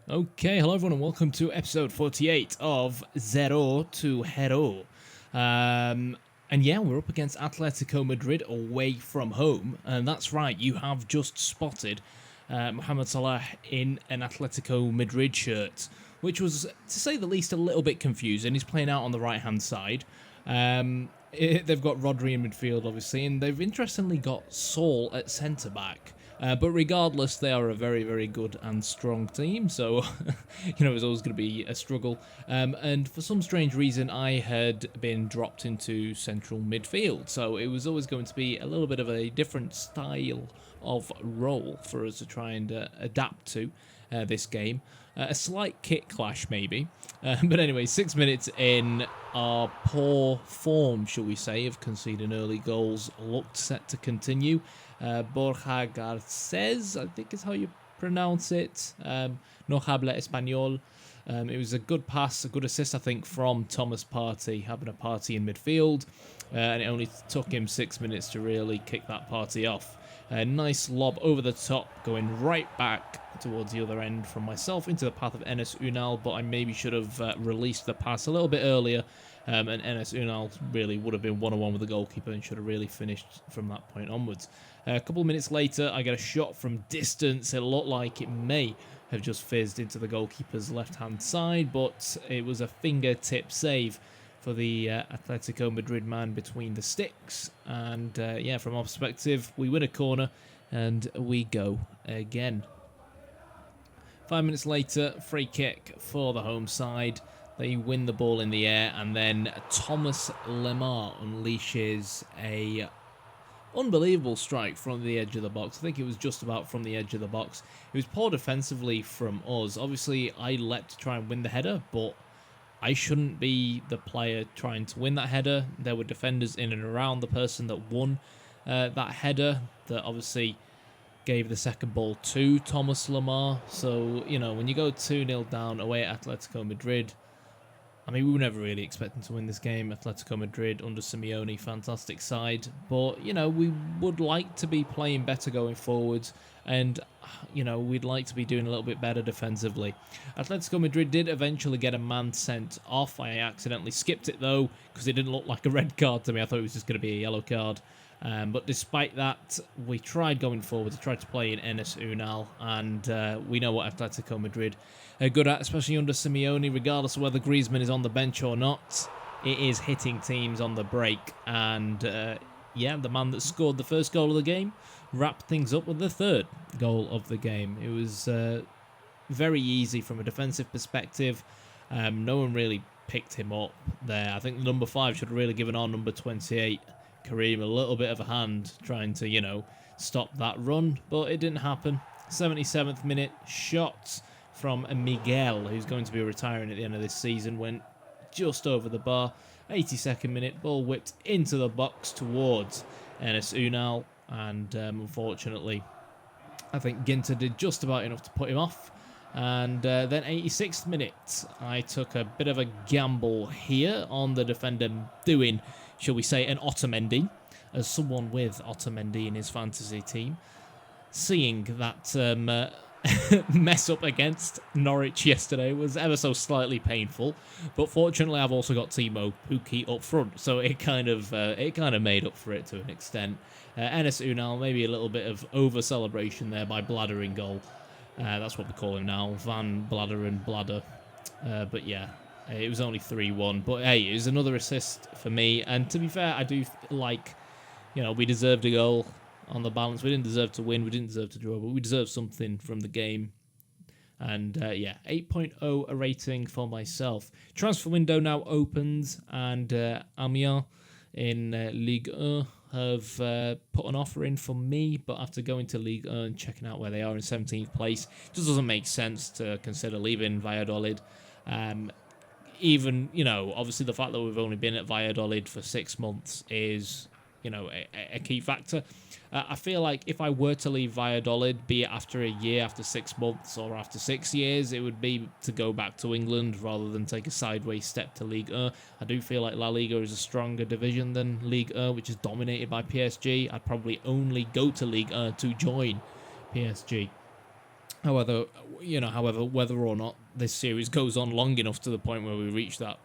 Okay, hello everyone and welcome to episode 48 of Zero to Hero. And yeah, we're up against Atletico Madrid away from home. And that's right, you have just spotted Mohamed Salah in an Atletico Madrid shirt, which was, to say the least, a little bit confusing. He's playing out on the right-hand side. They've got Rodri in midfield, obviously, and they've interestingly got Saul at centre-back. But regardless, they are a very, very good and strong team, so, it's always going to be a struggle. And for some strange reason, I had been dropped into central midfield, so it was always going to be a little bit of a different style of role for us to try and adapt to this game. A slight kit clash, maybe. But anyway, 6 minutes in, our poor form, shall we say, of conceding early goals looked set to continue. Borja Garces, I think is how you pronounce it. No habla español. It was a good pass, a good assist, I think, from Thomas Partey, having a party in midfield. And it only took him 6 minutes to really kick that party off. A nice lob over the top, going right back towards the other end from myself into the path of Enes Unal, but I maybe should have released the pass a little bit earlier, and Enes Unal really would have been one-on-one with the goalkeeper and should have really finished from that point onwards. A couple of minutes later, I get a shot from distance. It looked like it may have just fizzed into the goalkeeper's left-hand side, but it was a fingertip save for the Atletico Madrid man between the sticks. And from our perspective, we win a corner and we go again. 5 minutes later, free kick for the home side. They win the ball in the air, and then Thomas Lemar unleashes a unbelievable strike from the edge of the box. I think it was just about from the edge of the box. It was poor defensively from us. Obviously, I leapt to try and win the header, but I shouldn't be the player trying to win that header. There were defenders in and around the person that won that header that obviously gave the second ball to Thomas Lemar. So, when you go 2-0 down away at Atletico Madrid, I mean, we were never really expecting to win this game. Atletico Madrid under Simeone, fantastic side. But, we would like to be playing better going forwards. And, we'd like to be doing a little bit better defensively. Atletico Madrid did eventually get a man sent off. I accidentally skipped it, though, because it didn't look like a red card to me. I thought it was just going to be a yellow card. But despite that, we tried going forward. We tried to play in Enes Unal, and we know what Atletico Madrid are good at, especially under Simeone, regardless of whether Griezmann is on the bench or not. It is hitting teams on the break, and the man that scored the first goal of the game wrapped things up with the third goal of the game. It was very easy from a defensive perspective. No one really picked him up there. I think number 5 should have really given our number 28, Kareem, a little bit of a hand trying to, stop that run, but it didn't happen. 77th minute, shot from Miguel, who's going to be retiring at the end of this season, went just over the bar. 82nd minute, ball whipped into the box towards Enes Unal, and unfortunately, I think Ginter did just about enough to put him off. And then 86th minute, I took a bit of a gamble here on the defender doing, shall we say, an Otamendi, as someone with Otamendi in his fantasy team. Seeing that mess up against Norwich yesterday was ever so slightly painful, but fortunately I've also got Timo Pukki up front, so it kind of made up for it to an extent. Enes Unal, maybe a little bit of over celebration there by Bladder in goal. That's what we call him now, Van Bladderen Bladder. But yeah, it was only 3-1. But hey, it was another assist for me. And to be fair, I do like, we deserved a goal on the balance. We didn't deserve to win. We didn't deserve to draw, but we deserved something from the game. And 8.0 a rating for myself. Transfer window now opens, and Amiens in Ligue 1 have put an offer in for me, but after going to Ligue 1 and checking out where they are in 17th place, it just doesn't make sense to consider leaving Valladolid. Even, obviously the fact that we've only been at Valladolid for 6 months is, a key factor. I feel like if I were to leave Valladolid, be it after a year, after 6 months, or after 6 years, it would be to go back to England rather than take a sideways step to Ligue 1. I do feel like La Liga is a stronger division than Ligue 1, which is dominated by PSG. I'd probably only go to Ligue 1 to join PSG. However, whether or not this series goes on long enough to the point where we reach that,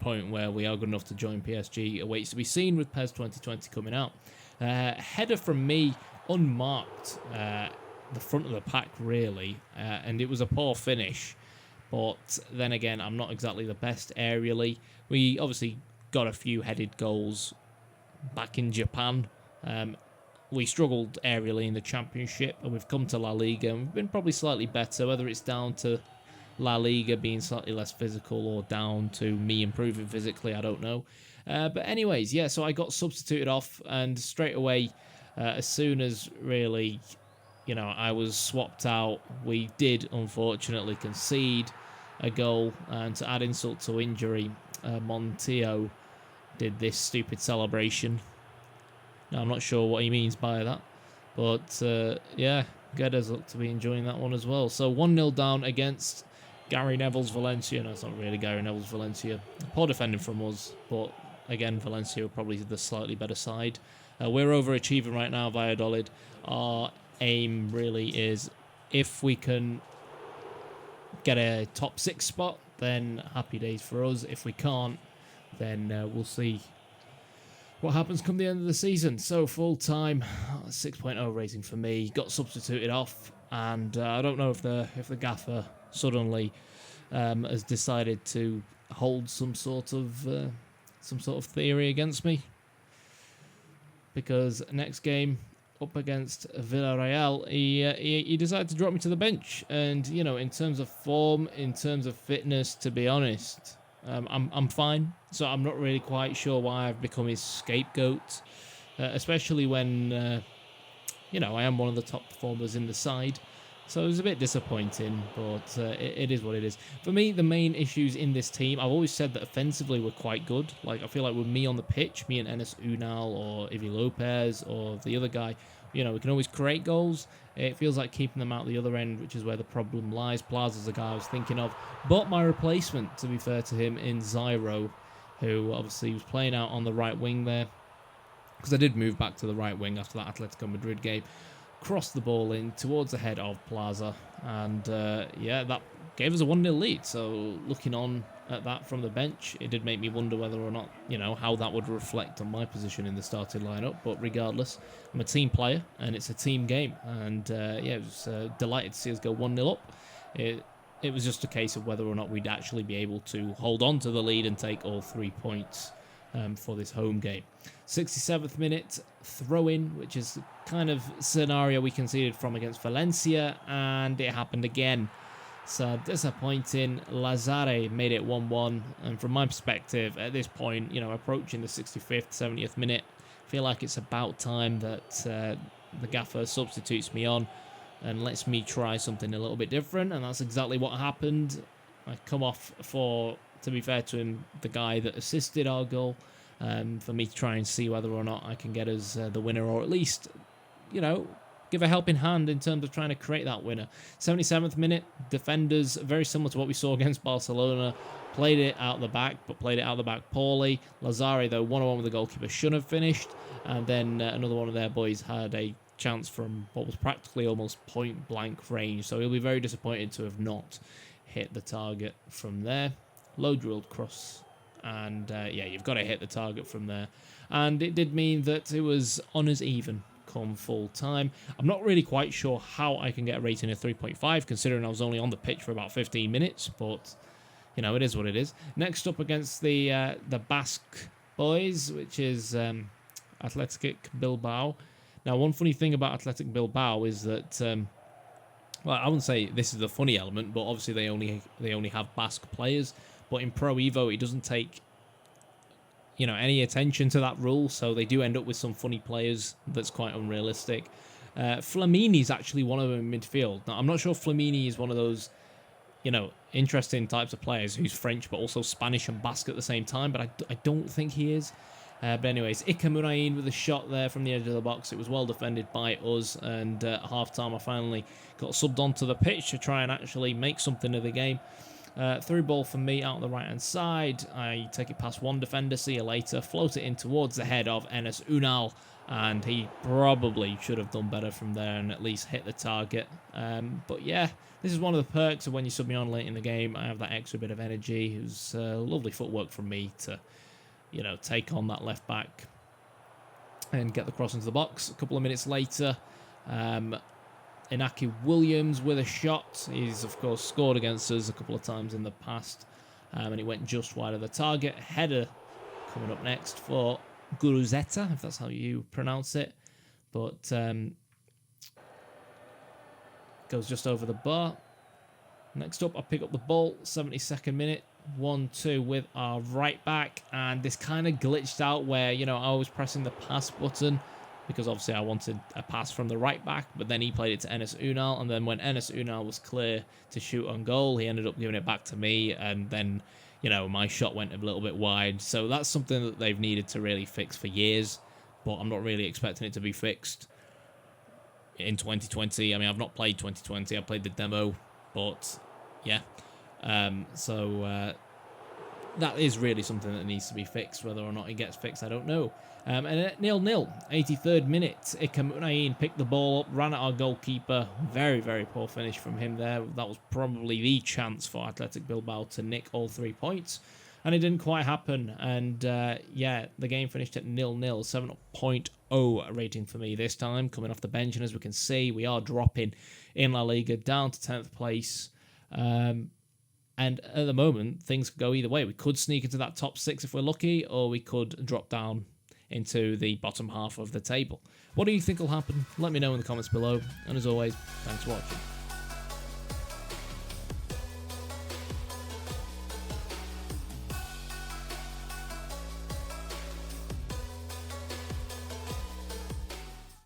point where we are good enough to join PSG awaits to be seen with PES 2020 coming out. Header from me, unmarked, the front of the pack really, and it was a poor finish. But then again, I'm not exactly the best aerially. We obviously got a few headed goals back in Japan. We struggled aerially in the Championship, and we've come to La Liga, and we've been probably slightly better, whether it's down to La Liga being slightly less physical or down to me improving physically, I don't know. But anyways, yeah, so I got substituted off, and straight away, as soon as really, I was swapped out, we did unfortunately concede a goal, and to add insult to injury, Montiel did this stupid celebration. Now, I'm not sure what he means by that, but yeah, Guedes looked to be enjoying that one as well. So 1-0 down against Gary Neville's Valencia. No, it's not really Gary Neville's Valencia. Poor defending from us, but again, Valencia are probably the slightly better side. We're overachieving right now, Valladolid. Our aim really is, if we can get a top 6 spot, then happy days for us. If we can't, then we'll see what happens come the end of the season. So full time, 6.0 rating for me. Got substituted off, and I don't know if the gaffer suddenly has decided to hold some sort of theory against me, because next game up against Villarreal, he decided to drop me to the bench. And in terms of form, in terms of fitness, to be honest, I'm fine. So I'm not really quite sure why I've become his scapegoat, especially when I am one of the top performers in the side. So it was a bit disappointing, but it is what it is. For me, the main issues in this team, I've always said that offensively we're quite good. Like, I feel like with me on the pitch, me and Enes Unal or Ivi Lopez or the other guy, we can always create goals. It feels like keeping them out the other end, which is where the problem lies. Plaza's the guy I was thinking of. But my replacement, to be fair to him, in Zyro, who obviously was playing out on the right wing there, because I did move back to the right wing after that Atletico Madrid game, crossed the ball in towards the head of Plaza, and that gave us a 1-0 lead. So looking on at that from the bench, it did make me wonder whether or not, how that would reflect on my position in the starting lineup. But regardless, I'm a team player, and it's a team game, and it was delighted to see us go 1-0 up. It was just a case of whether or not we'd actually be able to hold on to the lead and take all 3 points for this home game. 67th minute, throw-in, which is the kind of scenario we conceded from against Valencia, and it happened again. So disappointing. Lazare made it 1-1, and from my perspective, at this point, approaching the 65th, 70th minute, I feel like it's about time that the gaffer substitutes me on and lets me try something a little bit different, and that's exactly what happened. I come off for, to be fair to him, the guy that assisted our goal, for me to try and see whether or not I can get us the winner, or at least, give a helping hand in terms of trying to create that winner. 77th minute, defenders, very similar to what we saw against Barcelona, played it out the back, but played it out the back poorly. Lazare, though, 1-on-1 with the goalkeeper, should have finished, and then another one of their boys had a chance from what was practically almost point-blank range, so he'll be very disappointed to have not hit the target from there. Low-drilled cross, and you've got to hit the target from there, and it did mean that it was honours even come full time. I'm not really quite sure how I can get a rating of 3.5, considering I was only on the pitch for about 15 minutes, but it is what it is. Next up against the Basque boys, which is Athletic Bilbao. Now, one funny thing about Athletic Bilbao is that I wouldn't say this is the funny element, but obviously they only have Basque players. But in Pro Evo, it doesn't take any attention to that rule, so they do end up with some funny players that's quite unrealistic. Flamini is actually one of them in midfield. Now, I'm not sure if Flamini is one of those interesting types of players who's French but also Spanish and Basque at the same time, but I don't think he is. But anyways, Ikamurain with a shot there from the edge of the box. It was well defended by us, and at half-time I finally got subbed onto the pitch to try and actually make something of the game. Through ball from me out on the right-hand side. I take it past one defender, see you later, float it in towards the head of Enes Unal, and he probably should have done better from there and at least hit the target. But yeah, this is one of the perks of when you sub me on late in the game. I have that extra bit of energy. It was lovely footwork from me to, you know, take on that left back and get the cross into the box. A couple of minutes later, Inaki Williams with a shot. He's, of course, scored against us a couple of times in the past, and he went just wide of the target. Header coming up next for Guruzeta, if that's how you pronounce it. But goes just over the bar. Next up, I pick up the ball, 72nd minute, 1-2 with our right back, and this kind of glitched out where, you know, I was pressing the pass button because obviously I wanted a pass from the right back, but then he played it to Enes Unal, and then when Enes Unal was clear to shoot on goal, he ended up giving it back to me, and then, you know, my shot went a little bit wide. So that's something that they've needed to really fix for years, but I'm not really expecting it to be fixed in 2020. I mean, I've not played 2020. I played the demo, but yeah. That is really something that needs to be fixed. Whether or not it gets fixed, I don't know. And at 0-0, 83rd minute, Ikamunain picked the ball up, ran at our goalkeeper. Very, very poor finish from him there. That was probably the chance for Athletic Bilbao to nick all 3 points. And it didn't quite happen. And yeah, the game finished at 0-0, 7.0 rating for me this time, coming off the bench. And as we can see, we are dropping in La Liga down to 10th place. And at the moment, things could go either way. We could sneak into that top 6 if we're lucky, or we could drop down into the bottom half of the table. What do you think will happen? Let me know in the comments below. And as always, thanks for watching.